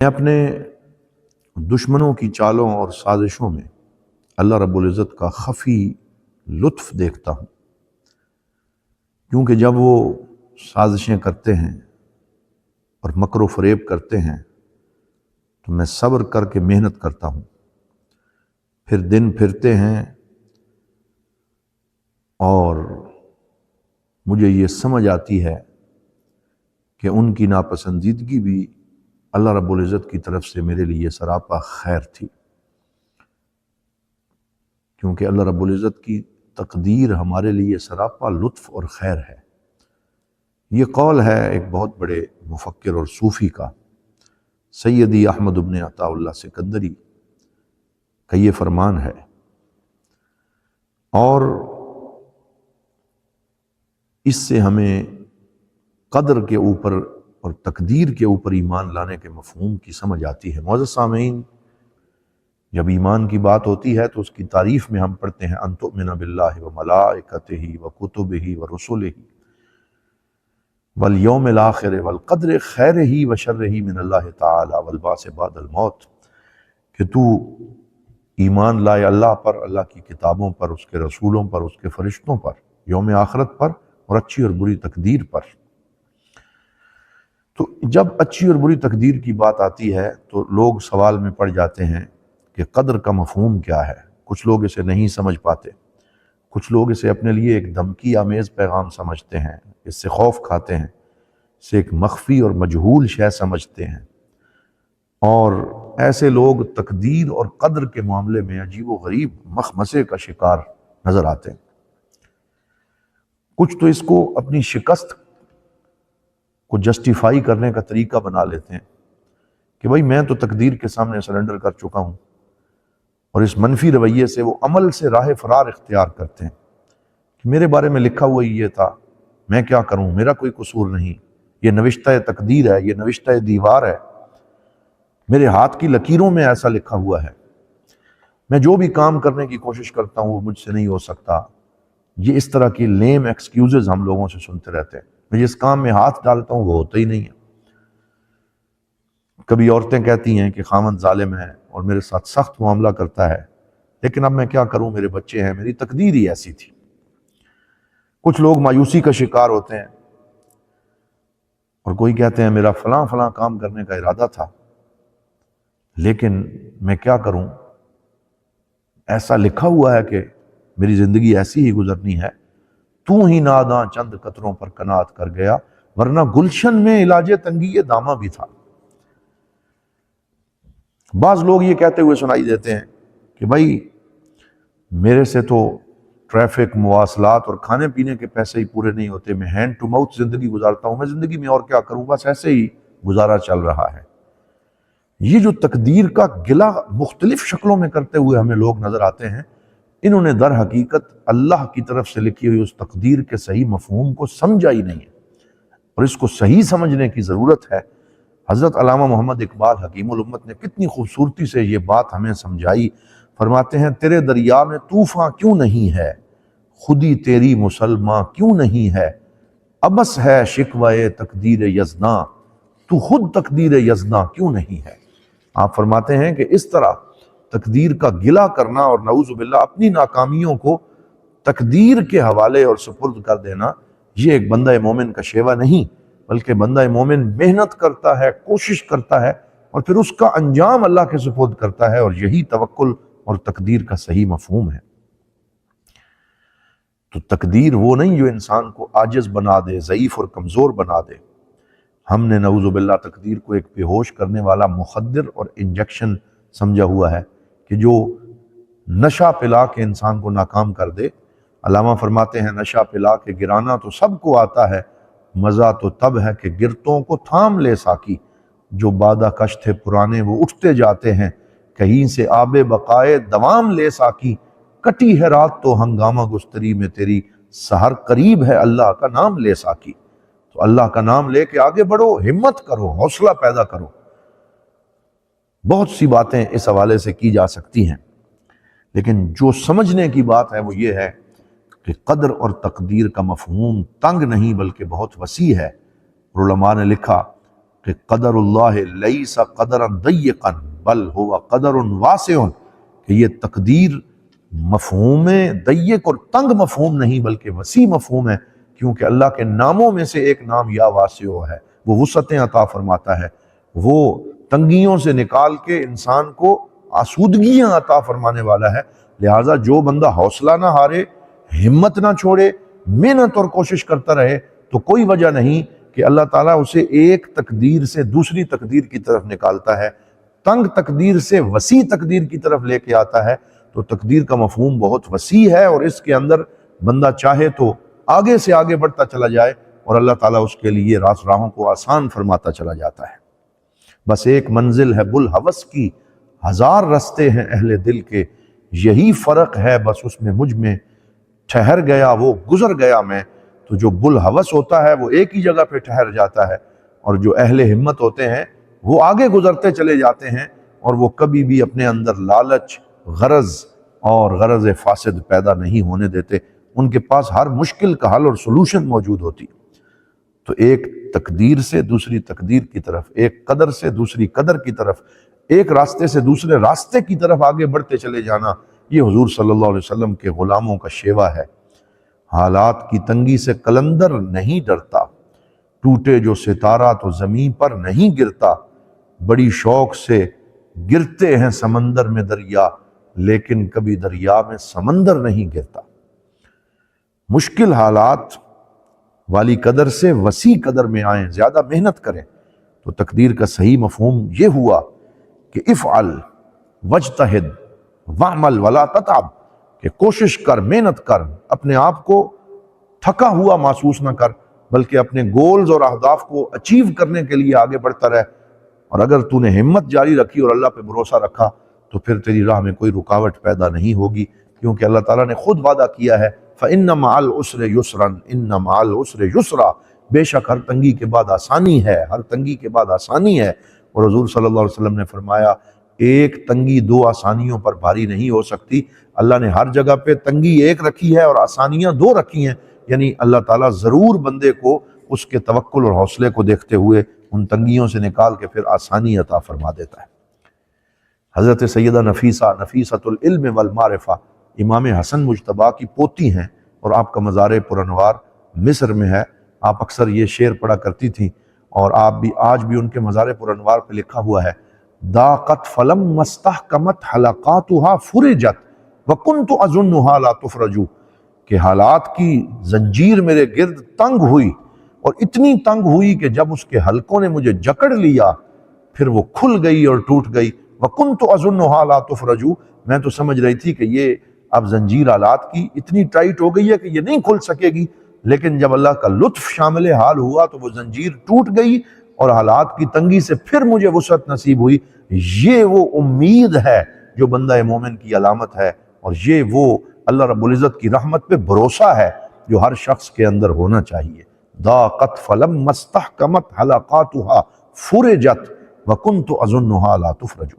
अपने दुश्मनों की चालों और साजिशों में अल्लाह रब्बुल इज़्ज़त का ख़फ़ी लुत्फ़ देखता हूँ, क्योंकि जब वो साजिशें करते हैं और मकर व फ़रेब करते हैं तो मैं सब्र करके मेहनत करता हूँ। फिर दिन फिरते हैं और मुझे ये समझ आती है कि उनकी नापसंदीदगी भी अल्लाह रब्बुल इज़्ज़त की तरफ से मेरे लिए सरापा खैर थी, क्योंकि अल्लाह रब्बुल इज़्ज़त की तकदीर हमारे लिए सरापा लुत्फ़ और खैर है। ये कौल है एक बहुत बड़े मुफक्किर और सूफ़ी का, सैयदी अहमद इब्न अताउल्लाह सिकंदरी का ये फरमान है। और इससे हमें कदर के ऊपर और तकदीर के ऊपर ईमान लाने के मफ़हूम की समझ आती है। मुअज़्ज़ज़ सामीन, जब ईमान की बात होती है तो उसकी तारीफ़ में हम पढ़ते हैं अन तु'मिना बिल्लाहि व मलाइकतिही व कुतुबिही व रुसुलिही वल यौमिल आखिर वल क़द्रि खैरिही व शर्रिही मिनल्लाहि तआला वल बास बादल मौत, कि तू ईमान लाए अल्लाह पर, अल्लाह की किताबों पर, उसके रसूलों पर, उसके फरिश्तों पर, यौम आखिरत पर और अच्छी और बुरी तकदीर पर। तो जब अच्छी और बुरी तकदीर की बात आती है तो लोग सवाल में पड़ जाते हैं कि कदर का मफ़हूम क्या है। कुछ लोग इसे नहीं समझ पाते, कुछ लोग इसे अपने लिए एक धमकी आमेज़ पैगाम समझते हैं, इससे खौफ खाते हैं, इसे एक मख्फी और मजहूल शय समझते हैं। और ऐसे लोग तकदीर और कदर के मामले में अजीब व गरीब मखमसे का शिकार नज़र आते हैं। कुछ तो इसको अपनी शिकस्त को जस्टिफाई करने का तरीका बना लेते हैं कि भाई मैं तो तकदीर के सामने सरेंडर कर चुका हूँ, और इस मनफी रवैये से वो अमल से राह फरार इख्तियार करते हैं कि मेरे बारे में लिखा हुआ ही ये था, मैं क्या करूँ, मेरा कोई कसूर नहीं, ये नविश्ता तकदीर है, ये नविश्ता दीवार है, मेरे हाथ की लकीरों में ऐसा लिखा हुआ है, मैं जो भी काम करने की कोशिश करता हूँ वो मुझसे नहीं हो सकता। ये इस तरह की लेम एक्सक्यूजेज हम लोगों से सुनते रहते हैं। मैं जिस काम में हाथ डालता हूँ वो होता ही नहीं है। कभी औरतें कहती हैं कि खामन जालिम है और मेरे साथ सख्त मामला करता है, लेकिन अब मैं क्या करूं, मेरे बच्चे हैं, मेरी तकदीर ही ऐसी थी। कुछ लोग मायूसी का शिकार होते हैं और कोई कहते हैं मेरा फलां फलां काम करने का इरादा था, लेकिन मैं क्या करूं, ऐसा लिखा हुआ है कि मेरी जिंदगी ऐसी ही गुजरनी है। तू ही नादां चंद कतरों पर कनात कर गया, वरना गुलशन में इलाजे तंगी ये दामा भी था। बाज लोग ये कहते हुए सुनाई देते हैं कि भाई मेरे से तो ट्रैफिक, मवासलात और खाने पीने के पैसे ही पूरे नहीं होते, मैं हैंड टू माउथ जिंदगी गुजारता हूं, मैं जिंदगी में और क्या करूं, बस ऐसे ही गुजारा चल रहा है। ये जो तकदीर का गिला मुख्तलिफ शक्लों में करते हुए हमें लोग नजर आते हैं, इन्होंने दर हकीकत अल्लाह की तरफ से लिखी हुई उस तकदीर के सही मफहूम को समझा ही नहीं है, और इसको सही समझने की ज़रूरत है। हज़रत अल्लामा मोहम्मद इकबाल हकीमुल उम्मत ने कितनी खूबसूरती से ये बात हमें समझाई। फरमाते हैं तेरे दरिया में तूफ़ान क्यों नहीं है, खुदी तेरी मुसलमान क्यों नहीं है, अबस है शिकवाए तकदीर यज़ना, तू खुद तकदीर यज़ना क्यों नहीं है। आप फरमाते हैं कि इस तरह तकदीर का गिला करना और नऊज़ु बिल्लाह अपनी नाकामियों को तकदीर के हवाले और सुपुर्द कर देना, ये एक बंदा मोमिन का शेवा नहीं, बल्कि बंदा मोमिन मेहनत करता है, कोशिश करता है और फिर उसका अंजाम अल्लाह के सुपुर्द करता है, और यही तवक्कुल और तकदीर का सही मफहूम है। तो तकदीर वो नहीं जो इंसान को आजिज बना दे, ज़ईफ और कमज़ोर बना दे। हमने नऊज़ु बिल्लाह तकदीर को एक बेहोश करने वाला मुखद्दिर और इंजेक्शन समझा हुआ है कि जो नशा पिला के इंसान को नाकाम कर दे। अल्लामा फरमाते हैं नशा पिला के गिराना तो सबको आता है, मज़ा तो तब है कि गिरतों को थाम ले साकी, जो बादा कश थे पुराने वो उठते जाते हैं, कहीं से आबे बकाए दवाम ले साकी, कटी है रात तो हंगामा गुस्तरी में तेरी, सहर करीब है अल्लाह का नाम ले साकी। तो अल्लाह का नाम लेके आगे बढ़ो, हिम्मत करो, हौसला पैदा करो। बहुत सी बातें इस हवाले से की जा सकती हैं, लेकिन जो समझने की बात है वो ये है कि कदर और तकदीर का मफहूम तंग नहीं बल्कि बहुत वसी है। उलमा ने लिखा کہ قدر اللہ لیس قدرا ضیقا بل ہوا قدر واسع، کہ یہ تقدیر مفہوم ضیق اور تنگ مفہوم نہیں بلکہ وسیع مفہوم ہے، کیونکہ اللہ کے ناموں میں سے ایک نام یا واسع ہے، وہ وسعتیں عطا فرماتا ہے، وہ تنگیوں سے نکال کے انسان کو آسودگیاں عطا فرمانے والا ہے۔ لہٰذا جو بندہ حوصلہ نہ ہارے، ہمت نہ چھوڑے، محنت اور کوشش کرتا رہے، تو کوئی وجہ نہیں کہ اللہ تعالیٰ اسے ایک تقدیر سے دوسری تقدیر کی طرف نکالتا ہے، تنگ تقدیر سے وسیع تقدیر کی طرف لے کے آتا ہے۔ تو تقدیر کا مفہوم بہت وسیع ہے، اور اس کے اندر بندہ چاہے تو آگے سے آگے بڑھتا چلا جائے، اور اللہ تعالیٰ اس کے لیے راہوں کو آسان فرماتا چلا جاتا ہے۔ بس ایک منزل ہے بلحوث کی، ہزار رستے ہیں اہل دل کے، یہی فرق ہے بس اس میں مجھ میں ٹھہر گیا وہ گزر گیا میں۔ تو جو بلحوث ہوتا ہے وہ ایک ہی جگہ پہ ٹھہر جاتا ہے، اور جو اہل ہمت ہوتے ہیں وہ آگے گزرتے چلے جاتے ہیں، اور وہ کبھی بھی اپنے اندر لالچ، غرض اور غرض فاسد پیدا نہیں ہونے دیتے، ان کے پاس ہر مشکل کا حل اور سلوشن موجود ہوتی۔ تو ایک تقدیر سے دوسری تقدیر کی طرف، ایک قدر سے دوسری قدر کی طرف، ایک راستے سے دوسرے راستے کی طرف آگے بڑھتے چلے جانا، یہ حضور صلی اللہ علیہ وسلم کے غلاموں کا شیوا ہے۔ حالات کی تنگی سے قلندر نہیں ڈرتا، ٹوٹے جو ستارہ تو زمین پر نہیں گرتا، بڑی شوق سے گرتے ہیں سمندر میں دریا، لیکن کبھی دریا میں سمندر نہیں گرتا۔ مشکل حالات والی قدر سے وسیع قدر میں آئیں، زیادہ محنت کریں۔ تو تقدیر کا صحیح مفہوم یہ ہوا کہ افعل واجتہد واعمل ولا تتعب، کہ کوشش کر، محنت کر، اپنے آپ کو تھکا ہوا محسوس نہ کر، بلکہ اپنے گولز اور اہداف کو اچیو کرنے کے لیے آگے بڑھتا رہ۔ اور اگر تو نے ہمت جاری رکھی اور اللہ پہ بھروسہ رکھا تو پھر تیری راہ میں کوئی رکاوٹ پیدا نہیں ہوگی، کیونکہ اللہ تعالیٰ نے خود وعدہ کیا ہے فَإِنَّ مَعَ الْعُسْرِ يُسْرًا إِنَّ مَعَ الْعُسْرِ يُسْرًا، بے شک ہر تنگی کے بعد آسانی ہے، ہر تنگی کے بعد آسانی ہے۔ اور حضور صلی اللہ علیہ وسلم نے فرمایا ایک تنگی دو آسانیوں پر بھاری نہیں ہو سکتی، اللہ نے ہر جگہ پہ تنگی ایک رکھی ہے اور آسانیاں دو رکھی ہیں، یعنی اللہ تعالیٰ ضرور بندے کو اس کے توکل اور حوصلے کو دیکھتے ہوئے ان تنگیوں سے نکال کے پھر آسانی عطا فرما دیتا ہے۔ حضرت سیدہ نفیسہ، نفیسۃ العلم والمعرفہ، امام حسن مجتبیٰ کی پوتی ہیں، اور آپ کا مزار پرانوار مصر میں ہے۔ آپ اکثر یہ شعر پڑھا کرتی تھیں، اور آپ بھی آج بھی ان کے مزار پرانوار پہ لکھا ہوا ہے ضاقت فلم مستحکمت حلقاتها فرجت وکنت اظنها لا تفرج، کہ حالات کی زنجیر میرے گرد تنگ ہوئی، اور اتنی تنگ ہوئی کہ جب اس کے حلقوں نے مجھے جکڑ لیا پھر وہ کھل گئی اور ٹوٹ گئی۔ وکنت اظنها لا تفرج، میں تو سمجھ رہی تھی کہ یہ اب زنجیر حالات کی اتنی ٹائٹ ہو گئی ہے کہ یہ نہیں کھل سکے گی، لیکن جب اللہ کا لطف شامل حال ہوا تو وہ زنجیر ٹوٹ گئی، اور حالات کی تنگی سے پھر مجھے وسعت نصیب ہوئی۔ یہ وہ امید ہے جو بندہ مومن کی علامت ہے، اور یہ وہ اللہ رب العزت کی رحمت پہ بھروسہ ہے جو ہر شخص کے اندر ہونا چاہیے۔ ضاقت فلم مستحکمت حلقاتها فرجت وکنت اظنها لا تفرج۔